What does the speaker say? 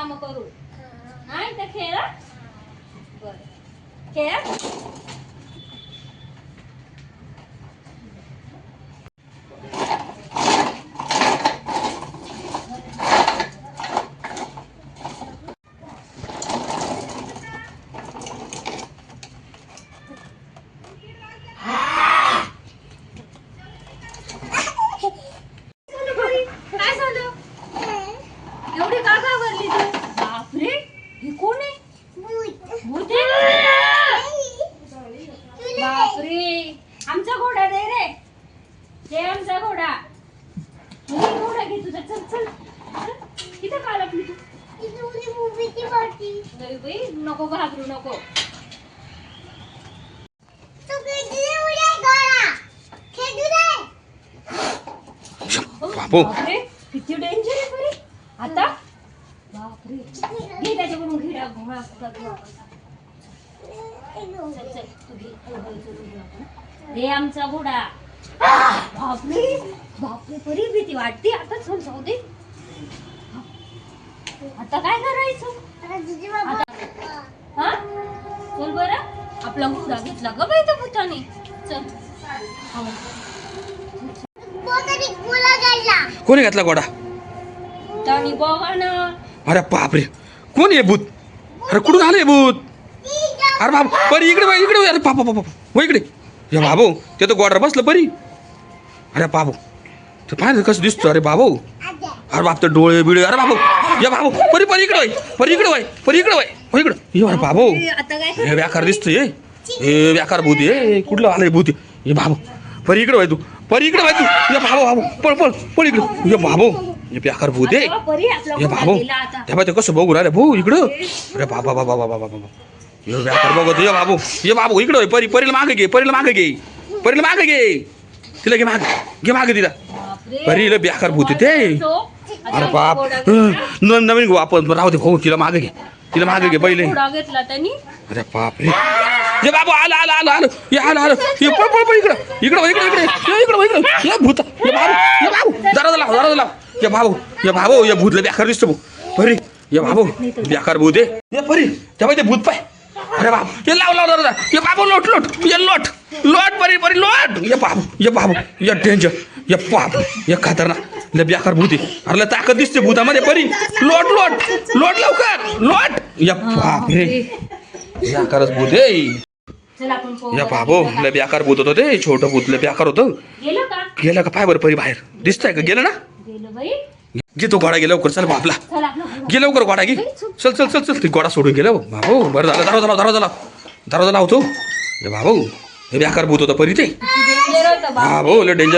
काम करू हा इथं खेळ बर खेळ एवढी का घाबरली तू? बापरे हे कोण आहे? भूत आहे? बापरे आमचा घोडा दे रे दे आमचा घोडा घोडा घे तुझा चल चल किती काल आपली तू नाही बाई नको घाबरू नको बापरे किती डेंजर आहे बरे आता बापरे घे त्याच्याकडून घे दे आमचा घोडा बापरे बापरे बरी भीती वाटते आता चल जाऊ दे आता काय करायचं हा चल बरं आपला घोडा घेतला ग बाई त्या भूताने चल कोणी घातला घोडा भूताने बघा ना अरे बापरे कोण आहे भूत अरे कुठून आले भूत अरे बाप परी इकडे बाई इकडे अरे बाबा बाबा हो इकडे या बाबू ते तर गोडर बसलं परी अरे बाबू ते पाहिजे कसं दिसतो अरे बाबू अरे बाप ते डोळे बिळे अरे बाबू या बाबू परी परी इकडे वाय परी इकडे वाय परी इकडे वाय हो इकडे ये अरे बाबू हे व्याकार दिसतोय हे व्याकार भूत हे कुठलं आलंय भूत हे बाबू परी इकडे वाय तू परी इकडे वाय तू या बाबू बाबू पळ पळ पळ इकडे ये बाबू हे व्याकार भूत आहे हे बाबू तेव्हा ते कसं बघू राहिले भाऊ इकडं अरे बाबा बाबा बाबा बाबा हे व्याकार बघतो ये बाबू इकडं परी परीला मागे घे परीला मागे घे परीला मागे घे तिला घे मागे तिला परीला बेकार भूत ते अरे बाप नवीन घेऊ आपण राहू दे भाऊ तिला मागे घे पहिले घेतला त्यांनी अरे बाप रे ये बाबू आलं ये आलं ये पळ इकडे ये भूत ये बाबू दरवाजा लाव ये बाबू ये भूतला बेकार दिसतो परी ये बाबू बेकार भूत आहे ये परी तेव्हा ते भूत पाय अरे बाप ये लाव दरवाजा ये बाबू लोट परी लोट ये बाबू ये डेंजर ये बाप ये खतरनाक ले बेकार भूत आहे अरे ताकद दिसते भूतामध्ये परी लोट लवकर लोट ये बाप रे बेकारच भूत आहे या बाबो लय बेकार भूत होतं ते छोटं भूत लय बेकार होतं गेलं का पाय बरं परी बाहेर दिसतंय का गेलं ना घे तो घोडा गेला लवकर चल बापला गे लवकर घोडा घे चल ते घोडा सोडून गेलं बाबू बरं झालं दरवाजा लावतो हे बाबू हे बेकार भूत होतं परी ते बाबू लय डेंजर